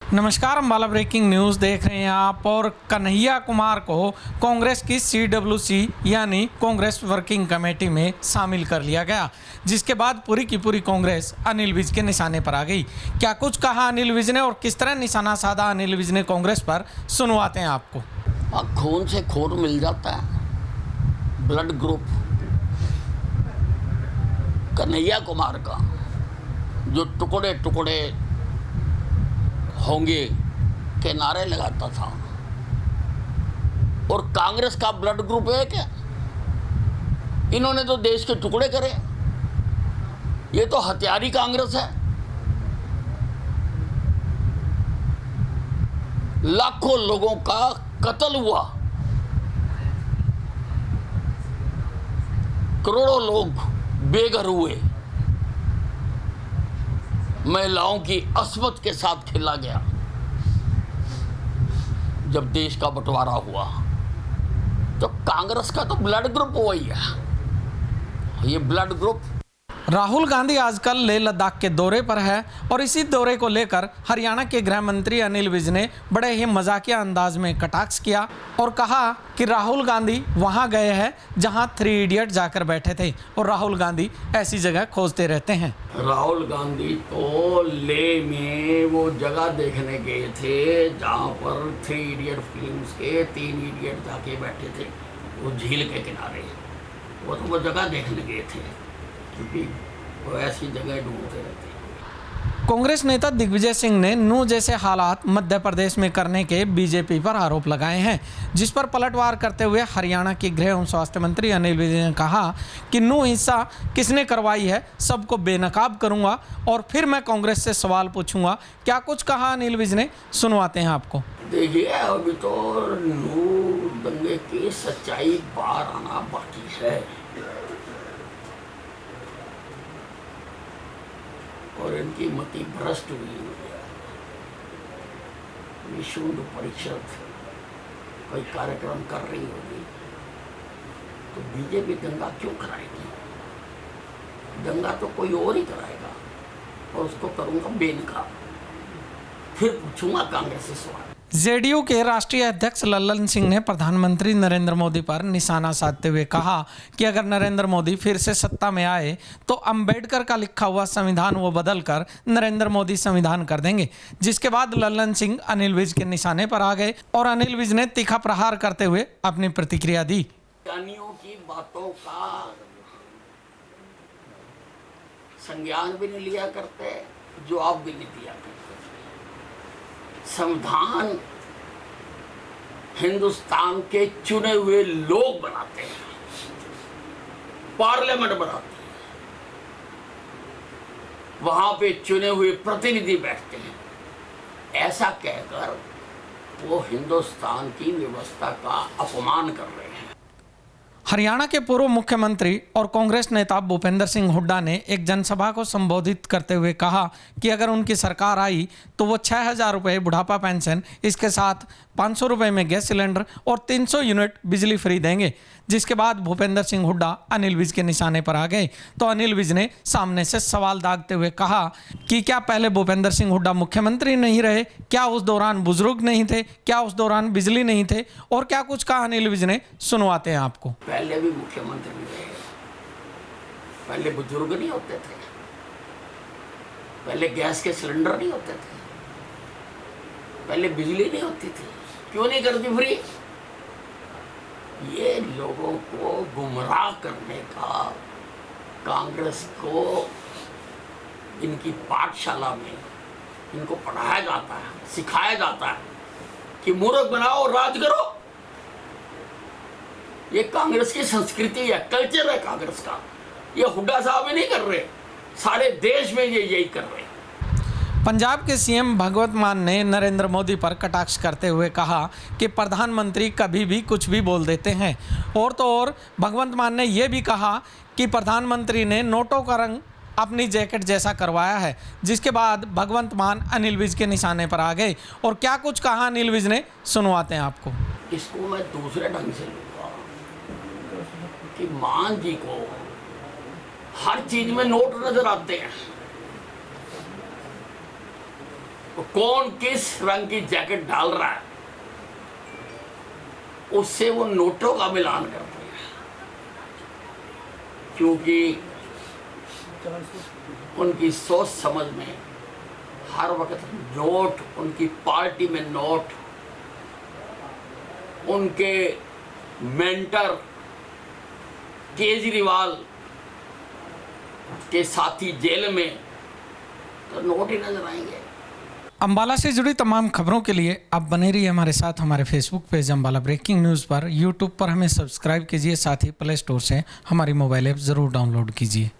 नमस्कार, Ambala breaking news देख रहे हैं आप। और कन्हैया कुमार को कांग्रेस की CWC यानी कांग्रेस वर्किंग कमेटी में शामिल कर लिया गया, जिसके बाद पूरी की पूरी कांग्रेस अनिल विज के निशाने पर आ गई। क्या कुछ कहा अनिल विज ने और किस तरह निशाना साधा अनिल विज ने कांग्रेस पर, सुनवाते हैं आपको। खून से खून मिल जाता है, ब्लड ग्रुप कन्हैया कुमार का जो टुकड़े टुकड़े होंगे के नारे लगाता था, और कांग्रेस का ब्लड ग्रुप है क्या? इन्होंने तो देश के टुकड़े करे। ये तो हत्यारी कांग्रेस है। लाखों लोगों का कत्ल हुआ, करोड़ों लोग बेघर हुए, महिलाओं की अस्मत के साथ खेला गया। जब देश का बंटवारा हुआ तो कांग्रेस का तो ब्लड ग्रुप वही है। ये ब्लड ग्रुप राहुल गांधी आजकल लेह लद्दाख के दौरे पर है और इसी दौरे को लेकर हरियाणा के गृह मंत्री अनिल विज ने बड़े ही मजाकिया अंदाज में कटाक्ष किया और कहा कि राहुल गांधी वहां गए हैं जहां 3 इडियट जाकर बैठे थे और राहुल गांधी ऐसी जगह खोजते रहते हैं। राहुल गांधी तो लेह में वो जगह देखने गए थे जहां पर 3 इडियट फिल्म्स के 3 इडियट जाके बैठे थे, वो झील के किनारे। वो जगह देखने गए थे क्योंकि वो ऐसी जगह ढूंढते रहते हैं। कांग्रेस नेता दिग्विजय सिंह ने नू जैसे हालात मध्य प्रदेश में करने के बीजेपी पर आरोप लगाए हैं, जिस पर पलटवार करते हुए हरियाणा के गृह एवं स्वास्थ्य मंत्री अनिल विज ने कहा कि नू हिंसा किसने करवाई है, सबको बेनकाब करूंगा और फिर मैं कांग्रेस से सवाल पूछूंगा। क्या कुछ कहा अनिल विज ने, सुनवाते हैं आपको। देखिए, अभी तो नू दंगे की सच्चाई बाहर आना बाकी है और इनकी मति भ्रष्ट हुई है। विश्व हिंदू परिषद कोई कार्यक्रम कर रही होगी तो बीजेपी दंगा क्यों कराएगी? दंगा तो कोई और ही कराएगा और उसको करूंगा बेनकाब, फिर पूछूंगा कांग्रेस से सवाल। जेडीयू के राष्ट्रीय अध्यक्ष लल्लन सिंह ने प्रधानमंत्री नरेंद्र मोदी पर निशाना साधते हुए कहा कि अगर नरेंद्र मोदी फिर से सत्ता में आए तो अंबेडकर का लिखा हुआ संविधान वो बदलकर नरेंद्र मोदी संविधान कर देंगे, जिसके बाद लल्लन सिंह अनिल विज के निशाने पर आ गए और अनिल विज ने तीखा प्रहार करते हुए अपनी प्रतिक्रिया दी। की बातों का संज्ञान भी नहीं लिया करते, जवाब भी नहीं दिया करते। संविधान हिंदुस्तान के चुने हुए लोग बनाते हैं, पार्लियामेंट बनाते हैं, वहां पे चुने हुए प्रतिनिधि बैठते हैं। ऐसा कहकर वो हिंदुस्तान की व्यवस्था का अपमान कर रहे हैं। हरियाणा के पूर्व मुख्यमंत्री और कांग्रेस नेता भूपेंद्र सिंह हुड्डा ने एक जनसभा को संबोधित करते हुए कहा कि अगर उनकी सरकार आई तो वो 6,000 रुपये बुढ़ापा पेंशन, इसके साथ 500 रुपये में गैस सिलेंडर और 300 यूनिट बिजली फ्री देंगे। जिसके बाद भूपेंद्र सिंह हुड्डा अनिल विज के निशाने पर आ गए तो अनिल विज ने सामने से सवाल दागते हुए कहा कि क्या पहले भूपेंद्र सिंह हुड्डा मुख्यमंत्री नहीं रहे? क्या उस दौरान बुजुर्ग नहीं थे? क्या उस दौरान बिजली नहीं थे? और क्या कुछ कहा अनिल विज ने, सुनवाते हैं आपको। पहले भी मुख्यमंत्री रहे, पहले बुजुर्ग नहीं होते थे, पहले गैस के सिलेंडर नहीं होते थे, पहले बिजली नहीं होती थी, क्यों नहीं करती फ्री? ये लोगों को गुमराह करने का कांग्रेस को इनकी पाठशाला में इनको पढ़ाया जाता है, सिखाया जाता है कि मूर्ख बनाओ और राज करो। ये कांग्रेस की संस्कृति है, कल्चर है कांग्रेस का। ये हुड्डा साहब ही नहीं कर रहे, सारे देश में ये यही कर रहे हैं। पंजाब के सीएम भगवंत मान ने नरेंद्र मोदी पर कटाक्ष करते हुए कहा कि प्रधानमंत्री कभी भी कुछ भी बोल देते हैं। और तो और भगवंत मान ने यह भी कहा कि प्रधानमंत्री ने नोटों का रंग अपनी जैकेट जैसा करवाया है, जिसके बाद भगवंत मान अनिल विज के निशाने पर आ गए। और क्या कुछ कहा अनिल विज ने, सुनवाते हैं आपको। इसको मैं दूसरे ढंग से लूँगा कि मान जी को हर चीज में नोट नजर आते हैं, कौन किस रंग की जैकेट डाल रहा है उससे वो नोटों का मिलान करते हैं, क्योंकि उनकी सोच समझ में हर वक्त नोट, उनकी पार्टी में नोट, उनके मेंटर केजरीवाल के साथी जेल में तो नोट ही नजर आएंगे। अंबाला से जुड़ी तमाम खबरों के लिए आप बने रहिए हमारे साथ। हमारे Facebook page Ambala breaking news पर, यूट्यूब पर हमें सब्सक्राइब कीजिए, साथ ही प्ले स्टोर से हमारी मोबाइल ऐप ज़रूर डाउनलोड कीजिए।